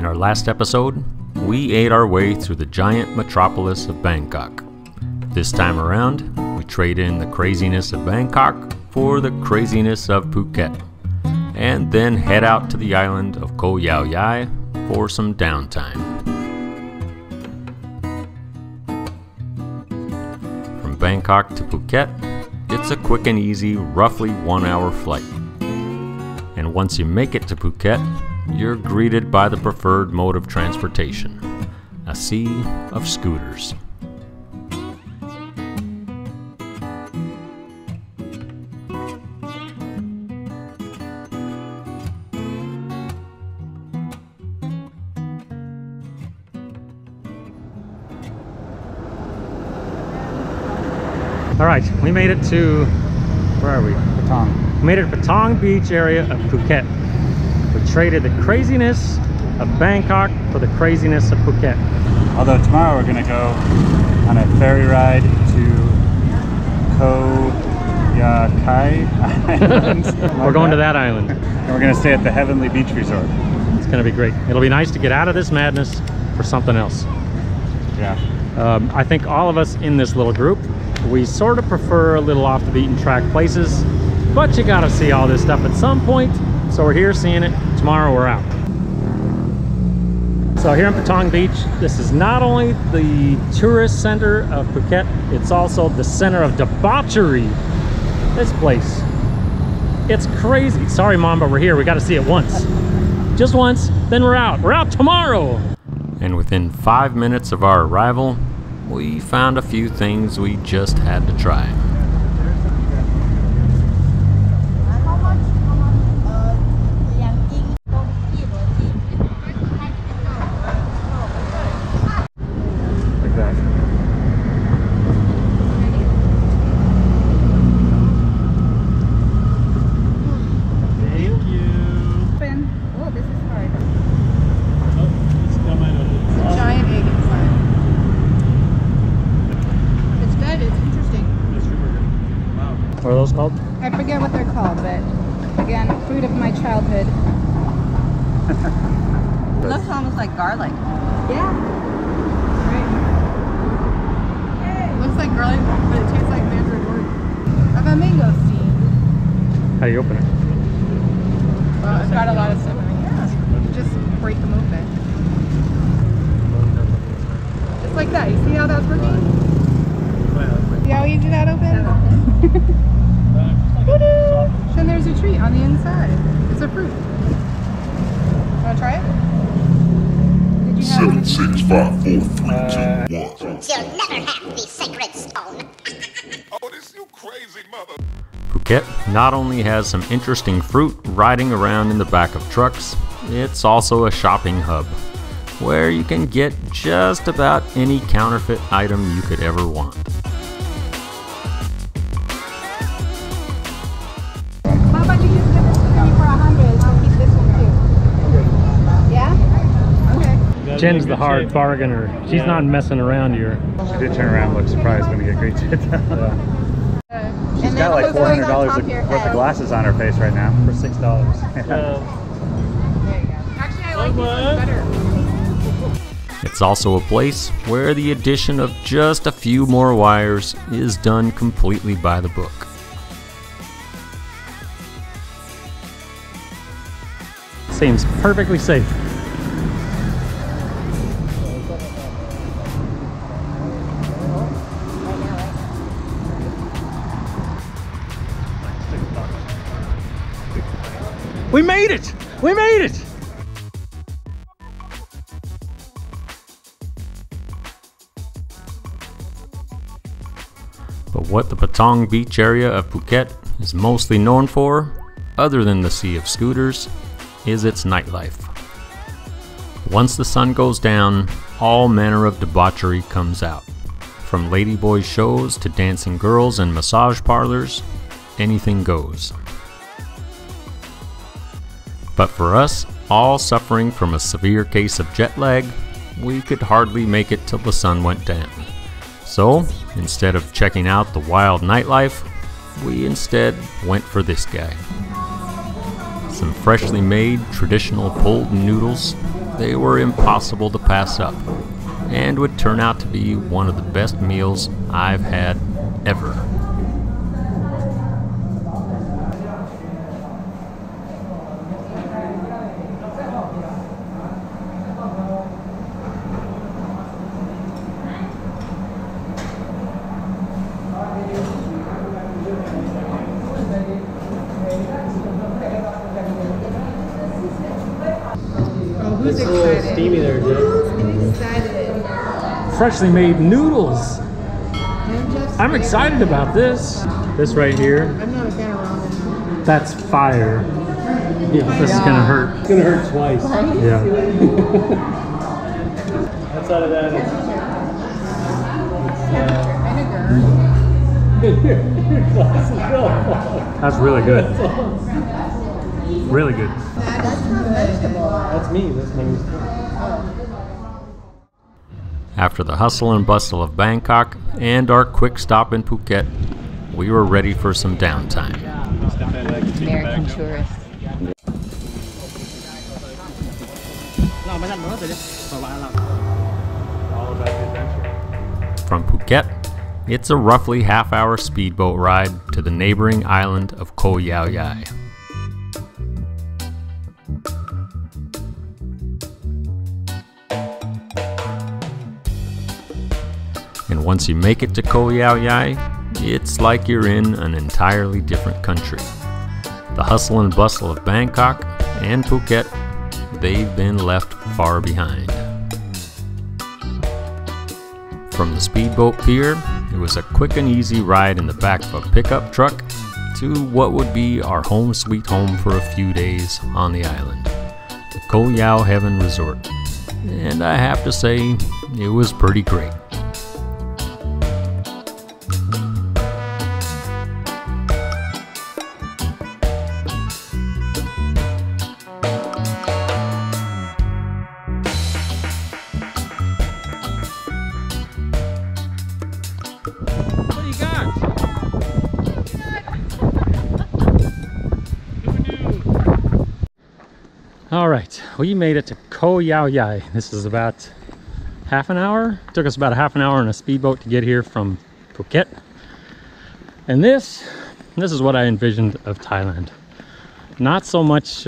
our last episode, we ate our way through the giant metropolis of Bangkok. This time around, we trade in the craziness of Bangkok for the craziness of Phuket, and then head out to the island of Koh Yao Yai for some downtime. From Bangkok to Phuket, it's a quick and easy, roughly 1 hour flight. And once you make it to Phuket, you're greeted by the preferred mode of transportation, a sea of scooters. All right, we made it to, where are we? Patong. We made it to Patong Beach area of Phuket. We traded the craziness of Bangkok for the craziness of Phuket. Although tomorrow we're gonna go on a ferry ride to Koh Yao Yai. We're going to that island. And we're gonna stay at the Heavenly Beach Resort. It's gonna be great. It'll be nice to get out of this madness for something else. Yeah. I think all of us in this little group, we sort of prefer a little off the beaten track places, but you gotta see all this stuff at some point. So we're here seeing it. Tomorrow we're out. So here in Patong Beach, this is not only the tourist center of Phuket, it's also the center of debauchery. This place, it's crazy. Sorry Mom, but we're here. We gotta see it once. Just once, then we're out. We're out tomorrow. And within 5 minutes of our arrival, we found a few things we just had to try. Like that. Thank you. Oh, this is hard. Oh, still might open. Giant egg inside. It's good. It's interesting. Wow. What are those called? I forget what they're called, but again, food of my childhood. It looks almost like garlic. Yeah. It looks like garlic, but it tastes like mandarin orange. I have a mango steam. How do you open it? Well, it's got a lot of stuff in it. Yeah. You just break them open. Just like that. You see how that's working? See how easy that opens? Then there's a treat on the inside. It's a fruit. Want to try it? Did you have 7, 6, 5, 4, 3, 2, 1. You'll never have the sacred stone. Oh, this you crazy mother. Phuket not only has some interesting fruit riding around in the back of trucks, it's also a shopping hub where you can get just about any counterfeit item you could ever want. How about you just give this to me for 100? I'll keep this one too. Yeah? Okay. Jen's the hard bargainer. She's not messing around here. She did turn around and look surprised when we get greeted. She's got like $400 worth of glasses on her face right now. For $6. There you go. Actually, I like these ones better. It's also a place where the addition of just a few more wires is done completely by the book. Seems perfectly safe. We made it! We made it! But what the Patong Beach area of Phuket is mostly known for, other than the sea of scooters, is its nightlife. Once the sun goes down, all manner of debauchery comes out. From ladyboy shows to dancing girls and massage parlors, anything goes. But for us, all suffering from a severe case of jet lag, we could hardly make it till the sun went down. So, instead of checking out the wild nightlife, we instead went for this guy. Some freshly made traditional pulled noodles, they were impossible to pass up, and would turn out to be one of the best meals I've had ever. Who's excited? Steamy there, dude. Who's excited? Freshly made noodles. I'm excited about this. This right here, I'm not a fan of ramen. that's fire. This is gonna hurt. It's gonna hurt twice. Yeah. Outside of that, that's really good. Really good. That's not vegetable. That's me. That's me. After the hustle and bustle of Bangkok and our quick stop in Phuket, we were ready for some downtime. American tourist. From Phuket, it's a roughly half-hour speedboat ride to the neighboring island of Koh Yao Yai. And once you make it to Koh Yao Yai, it's like you're in an entirely different country. The hustle and bustle of Bangkok and Phuket, they've been left far behind. From the speedboat pier, it was a quick and easy ride in the back of a pickup truck to what would be our home sweet home for a few days on the island, the Koh Yao Heaven Resort. And I have to say, it was pretty great. What do you got? All right, we made it to Koh Yao Yai. This is about half an hour. It took us about a half an hour on a speedboat to get here from Phuket. And this is what I envisioned of Thailand. Not so much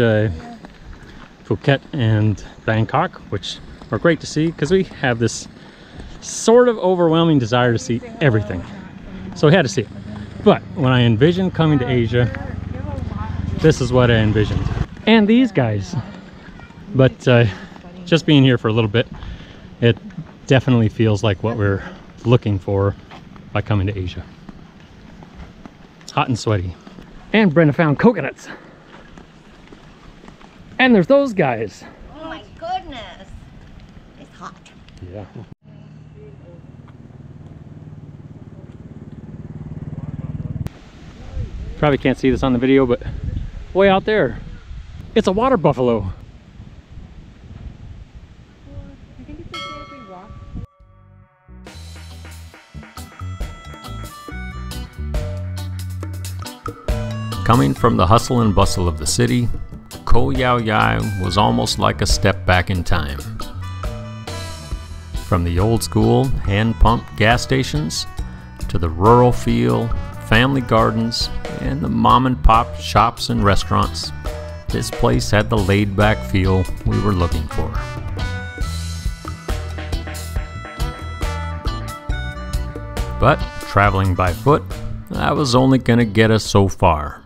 Phuket and Bangkok, which are great to see because we have this sort of overwhelming desire to see everything. So we had to see it. But when I envisioned coming to Asia, this is what I envisioned. And these guys. But just being here for a little bit, it definitely feels like what we're looking for by coming to Asia. It's hot and sweaty. And Brenda found coconuts. And there's those guys. Oh my goodness. It's hot. Yeah. Probably can't see this on the video, but way out there, it's a water buffalo. I think it's okay if we walk. Coming from the hustle and bustle of the city, Koh Yao Yai was almost like a step back in time. From the old school hand-pumped gas stations to the rural feel, family gardens, and the mom-and-pop shops and restaurants, this place had the laid-back feel we were looking for. But traveling by foot, that was only gonna get us so far.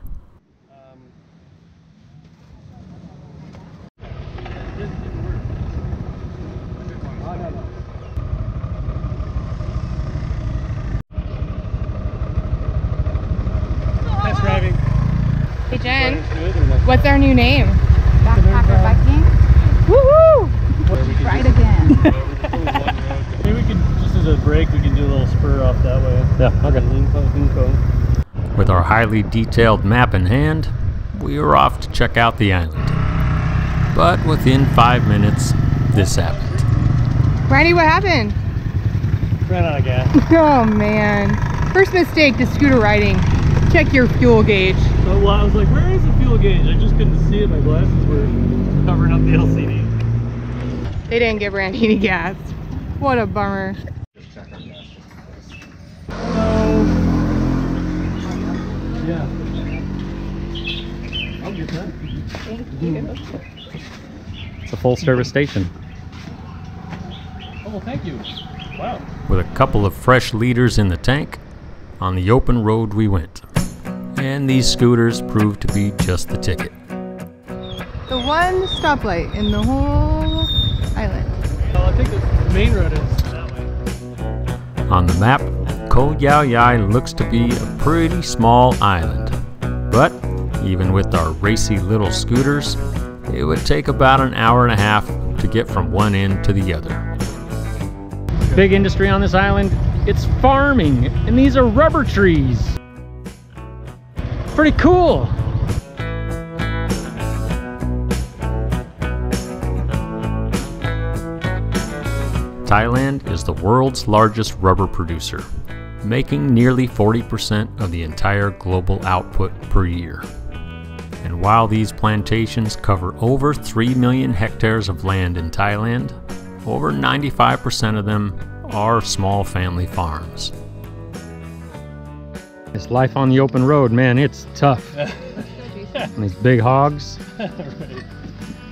Thanks for having. Hey Jen, what's our new name? Backpacker biking. Woohoo! Right again. Maybe we could, just as a break, we can do a little spur off that way. Yeah, okay. With our highly detailed map in hand, we were off to check out the island. But within 5 minutes, this happened. Randy, what happened? Ran out of gas. Oh man. First mistake to scooter riding. Check your fuel gauge. So, well, I was like, where is the fuel gauge? I just couldn't see it. My glasses were covering up the LCD. They didn't give Randy any gas. What a bummer. Yeah. I'll get that. Thank you. It's a full service station. Oh, thank you. Wow. With a couple of fresh liters in the tank, on the open road we went. And these scooters proved to be just the ticket. The one stoplight in the whole island. Well, I think the main road is that way. On the map, Koh Yao Yai looks to be a pretty small island. But even with our racy little scooters, it would take about an hour and a half to get from one end to the other. Big industry on this island, it's farming, and these are rubber trees. Pretty cool. Thailand is the world's largest rubber producer, making nearly 40% of the entire global output per year. And while these plantations cover over 3 million hectares of land in Thailand, over 95% of them are small family farms. This life on the open road, man, it's tough. And these big hogs. Right.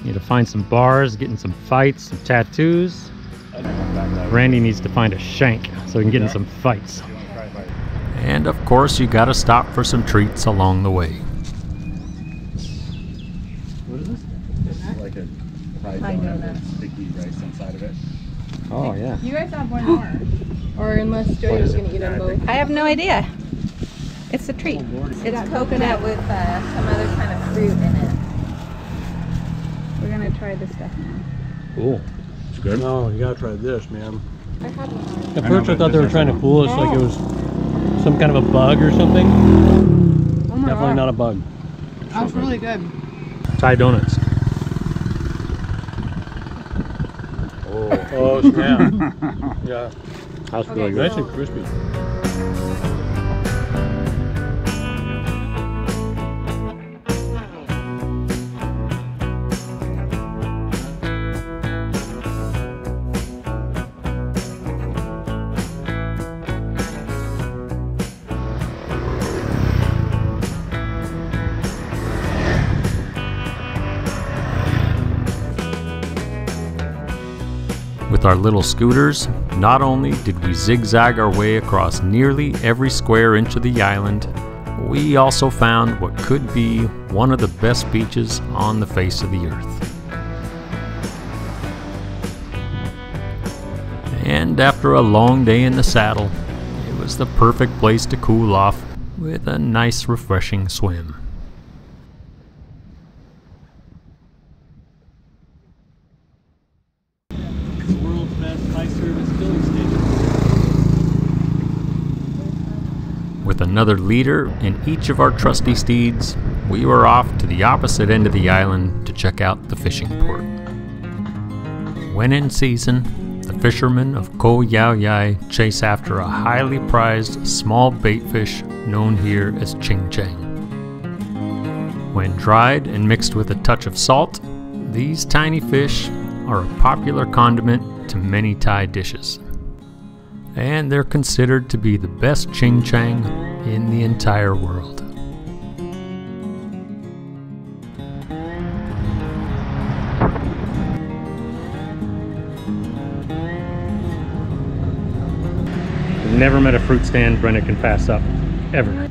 Need to find some bars, get in some fights, some tattoos. Randy needs to find a shank so he can get in some fights. And of course, you gotta stop for some treats along the way. What is this? It's like a fried donut with sticky rice inside of it. Oh, yeah. You guys have one more. Or unless Joey was going to eat them both. I have no idea. It's a treat. It's coconut with some other kind of fruit in it. We're gonna try this stuff now. Cool. It's good. No, you gotta try this, man. I had one. At first I thought they were trying to fool us, like it was some kind of a bug or something. Oh my Definitely God. not a bug. That was really good. Thai donuts. Oh, snap. Yeah, That's Okay, really nice good. and crispy. With our little scooters, not only did we zigzag our way across nearly every square inch of the island, we also found what could be one of the best beaches on the face of the earth. And after a long day in the saddle, it was the perfect place to cool off with a nice refreshing swim. World's best high service filling station. With another leader in each of our trusty steeds, we were off to the opposite end of the island to check out the fishing port. When in season, the fishermen of Koh Yao Yai chase after a highly prized small bait fish known here as ching chang. When dried and mixed with a touch of salt, these tiny fish are a popular condiment to many Thai dishes. And they're considered to be the best ching chang in the entire world. Never met a fruit stand Brenda can pass up, ever.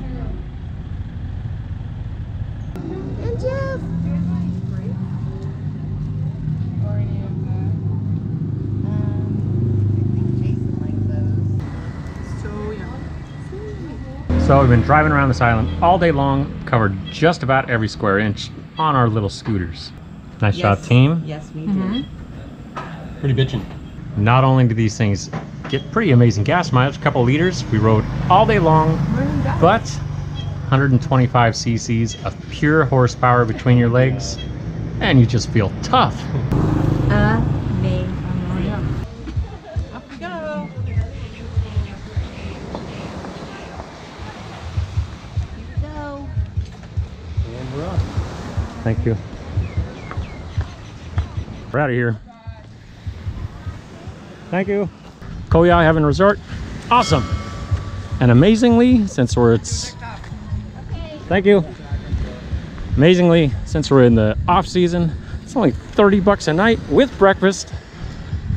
So we've been driving around this island all day long, covered just about every square inch on our little scooters. Nice job, team. Yes, we did. Pretty bitchin'. Not only do these things get pretty amazing gas mileage, a couple liters, we rode all day long, but 125 cc's of pure horsepower between your legs, and you just feel tough. Amazing. Up we go. Go. And we're off. Thank you. We're out of here. Thank you. Koh Yao Yai Resort. Awesome. And amazingly, since thank you. Amazingly, since we're in the off season, it's only 30 bucks a night with breakfast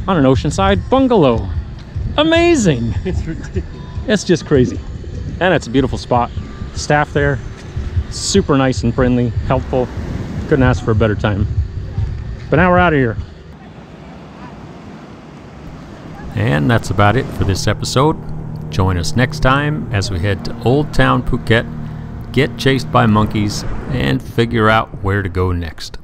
on an oceanside bungalow. Amazing. It's ridiculous. It's just crazy. And it's a beautiful spot. Staff there, super nice and friendly, helpful. Couldn't ask for a better time. But now we're out of here. And that's about it for this episode. Join us next time as we head to Old Town Phuket, get chased by monkeys, and figure out where to go next.